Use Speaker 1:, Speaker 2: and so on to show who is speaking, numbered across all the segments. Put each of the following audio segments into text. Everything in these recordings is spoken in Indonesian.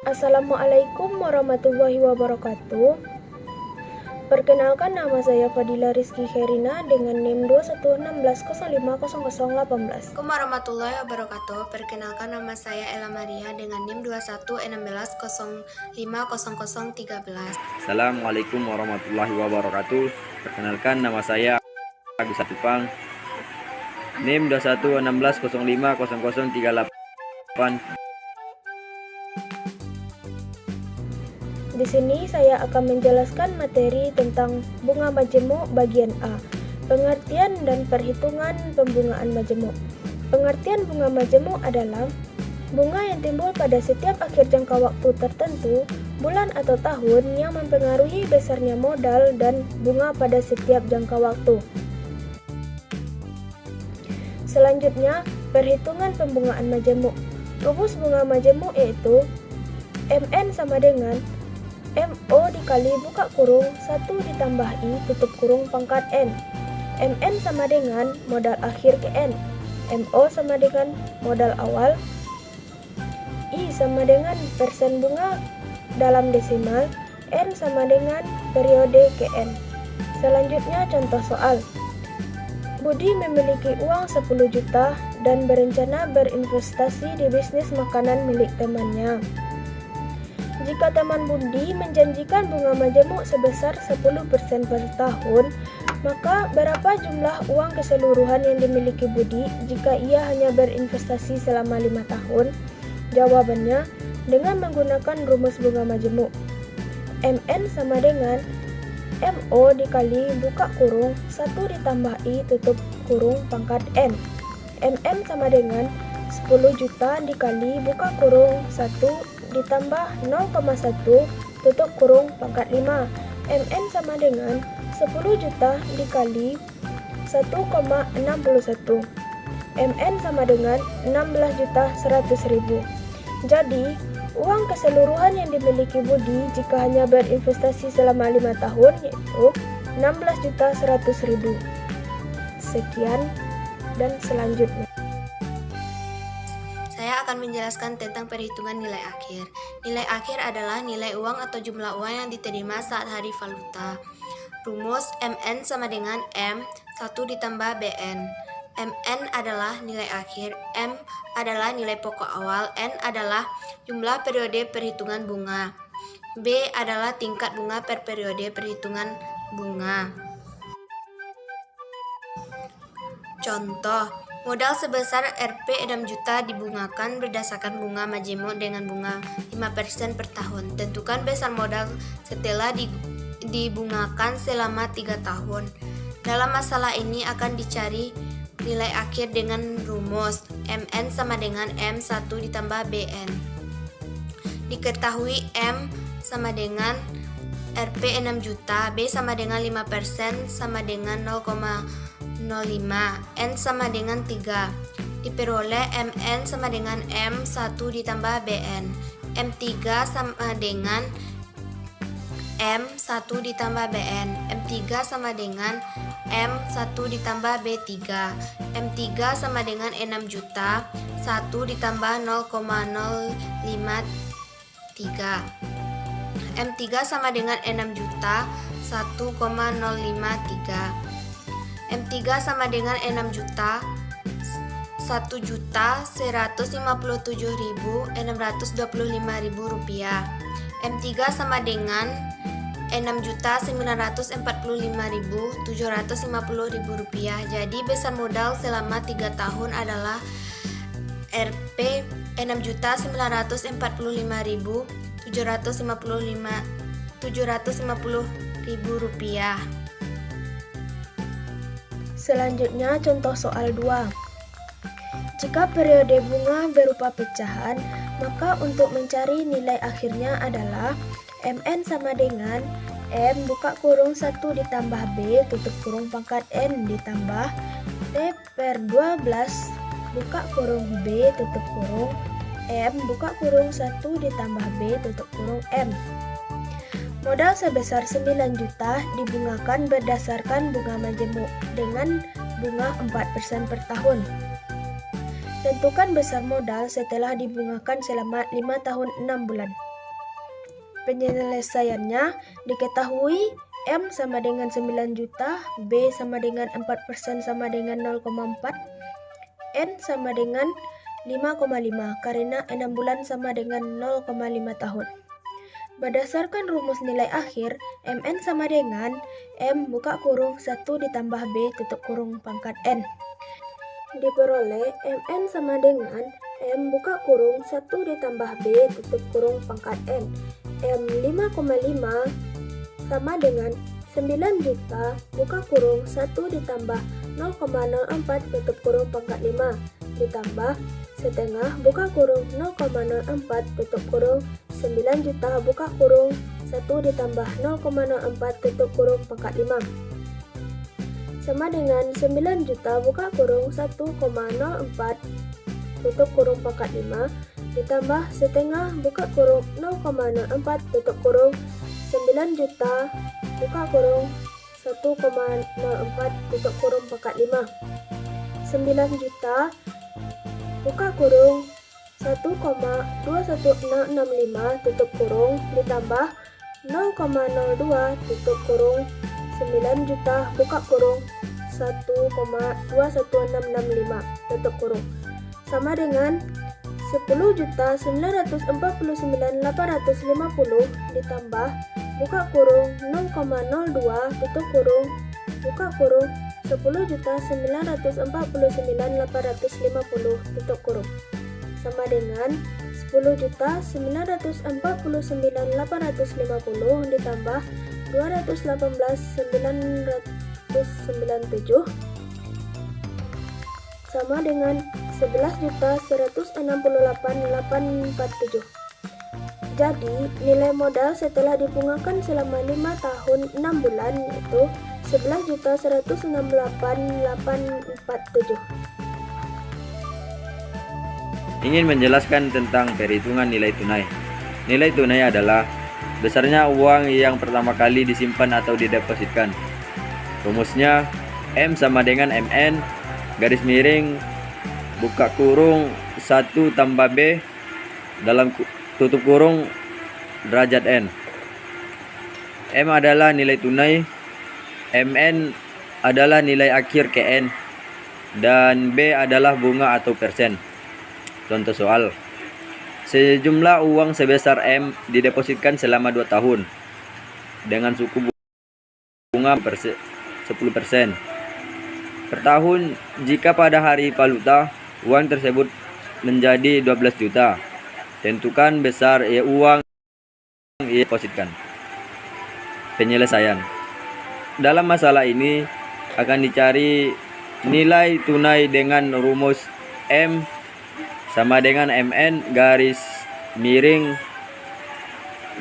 Speaker 1: Assalamualaikum warahmatullahi wabarakatuh. Perkenalkan, nama saya Fadila Rizky Herina dengan NIM 2116050018.
Speaker 2: Assalamualaikum warahmatullahi wabarakatuh. Perkenalkan, nama saya Ella Maria dengan NIM 2116050013.
Speaker 3: Assalamualaikum warahmatullahi wabarakatuh. Perkenalkan, nama saya Agus Satupang, NIM 2116050038.
Speaker 1: Di sini saya akan menjelaskan materi tentang bunga majemuk bagian A, pengertian dan perhitungan pembungaan majemuk. Pengertian bunga majemuk adalah bunga yang timbul pada setiap akhir jangka waktu tertentu, bulan atau tahun yang mempengaruhi besarnya modal dan bunga pada setiap jangka waktu. Selanjutnya, perhitungan pembungaan majemuk. Rumus bunga majemuk yaitu MN sama dengan MO dikali buka kurung 1 ditambah I tutup kurung pangkat N. MN sama dengan modal akhir ke N. MO sama dengan modal awal. I sama dengan persen bunga dalam desimal. N sama dengan periode ke N. Selanjutnya contoh soal. Budi memiliki uang 10 juta dan berencana berinvestasi di bisnis makanan milik temannya. Jika teman Budi menjanjikan bunga majemuk sebesar 10% per tahun, maka berapa jumlah uang keseluruhan yang dimiliki Budi jika ia hanya berinvestasi selama 5 tahun? Jawabannya dengan menggunakan rumus bunga majemuk. MN sama dengan MO dikali buka kurung 1 ditambah I tutup kurung pangkat N. MM sama dengan 10 juta dikali buka kurung 1 ditambah 0,1 tutup kurung pangkat 5. MN sama dengan 10 juta dikali 1,61. MN sama dengan 16.100.000. Jadi, uang keseluruhan yang dimiliki Budi jika hanya berinvestasi selama 5 tahun yaitu 16.100.000. Sekian dan selanjutnya.
Speaker 2: Saya akan menjelaskan tentang perhitungan nilai akhir. Nilai akhir adalah nilai uang atau jumlah uang yang diterima saat hari valuta. Rumus MN sama dengan M 1 ditambah BN. MN adalah nilai akhir, M adalah nilai pokok awal, N adalah jumlah periode perhitungan bunga, B adalah tingkat bunga per periode perhitungan bunga. Contoh, modal sebesar Rp 6 juta dibungakan berdasarkan bunga majemuk dengan bunga 5% per tahun. Tentukan besar modal setelah dibungakan selama 3 tahun. Dalam masalah ini akan dicari nilai akhir dengan rumus MN sama dengan M1 ditambah BN. Diketahui M sama dengan Rp 6 juta, B sama dengan 5% sama dengan 0,05, N sama dengan 3. Diperoleh MN sama dengan M1 ditambah BN. M3 sama dengan M1 ditambah BN. M3 sama dengan M1 ditambah B3. M3 sama dengan 6 juta, 1 ditambah 0,053. M3 sama dengan 6 juta, 1,053. M3 sama dengan 6 juta, 1.157.625.000 rupiah. M3 sama dengan 6.945.750.000 rupiah. Jadi besar modal selama 3 tahun adalah Rp 6.945.750.000 rupiah.
Speaker 1: Selanjutnya contoh soal 2. Jika periode bunga berupa pecahan, maka untuk mencari nilai akhirnya adalah MN sama dengan M buka kurung 1 ditambah B tutup kurung pangkat N ditambah T per 12 buka kurung B tutup kurung M buka kurung 1 ditambah B tutup kurung M. Modal sebesar 9 juta dibungakan berdasarkan bunga majemuk dengan bunga 4% per tahun. Tentukan besar modal setelah dibungakan selama 5 tahun 6 bulan. Penyelesaiannya diketahui M sama dengan 9 juta, B sama dengan 4% sama dengan 0,4, N sama dengan 5,5 karena 6 bulan sama dengan 0,5 tahun. Berdasarkan rumus nilai akhir, Mn sama dengan M buka kurung 1 ditambah B tutup kurung pangkat N. Diperoleh Mn sama dengan M buka kurung 1 ditambah B tutup kurung pangkat N. M 5,5 sama dengan 9 juta buka kurung 1 ditambah 0,04 tutup kurung pangkat 5 ditambah setengah buka kurung 0,04 tutup kurung 9 juta buka kurung 1 ditambah 0,04 tutup kurung pangkat 5 sama dengan 9 juta buka kurung 1,04 tutup kurung pangkat 5 ditambah setengah buka kurung 0,04 tutup kurung 9 juta buka kurung 1,04 tutup kurung pangkat 5 9 juta buka kurung 1,21665 tutup kurung ditambah 0,02 tutup kurung 9 juta buka kurung 1,21665 tutup kurung sama dengan 10.949.850 ditambah buka kurung 0,02 tutup kurung buka kurung 10.949.850 tutup kurung sama dengan 10.949.850 ditambah 218.997 sama dengan 11.168.847. Jadi, nilai modal setelah dibungakan selama 5 tahun 6 bulan yaitu 11.168.847.
Speaker 3: Ingin menjelaskan tentang perhitungan nilai tunai. Nilai tunai adalah besarnya uang yang pertama kali disimpan atau didepositkan. Rumusnya M sama dengan Mn garis miring buka kurung 1 tambah B dalam tutup kurung derajat N. M adalah nilai tunai, Mn adalah nilai akhir Kn, dan B adalah bunga atau persen. Contoh soal. Sejumlah uang sebesar M didepositkan selama 2 tahun dengan suku bunga 10% per tahun. Jika pada hari valuta uang tersebut menjadi 12 juta, tentukan besar uang yang didepositkan. Penyelesaian. Dalam masalah ini akan dicari nilai tunai dengan rumus M sama dengan Mn garis miring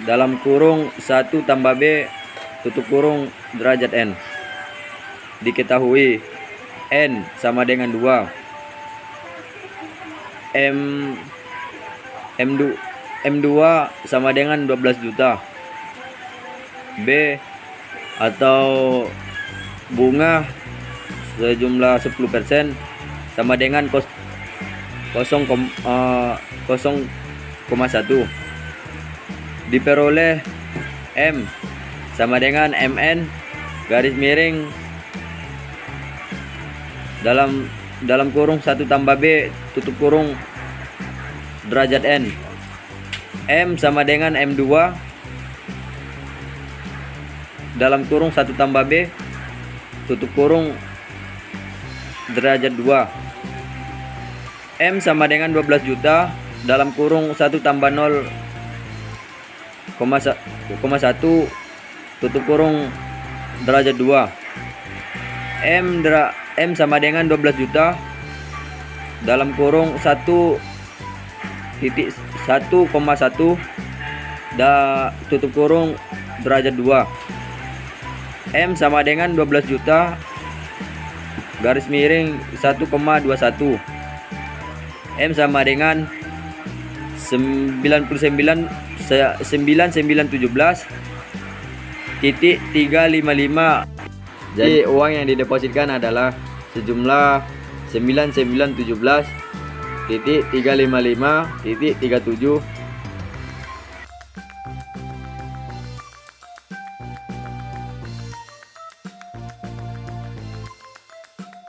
Speaker 3: dalam kurung 1 tambah B tutup kurung derajat N. Diketahui N sama dengan 2, M2 sama dengan 12 juta, B atau bunga sejumlah 10% sama dengan 0,1. Diperoleh M sama dengan Mn garis miring dalam kurung 1 tambah B tutup kurung derajat N. M sama dengan M2 dalam kurung 1 tambah B tutup kurung derajat 2. M sama dengan 12 juta dalam kurung 1 tambah 0,1 tutup kurung derajat 2. M sama dengan 12 juta dalam kurung 1,1 tutup kurung derajat 2. M sama dengan 12 juta garis miring 1,21. M sama dengan 9917.355. Jadi uang yang didepositkan adalah sejumlah 9917.355.37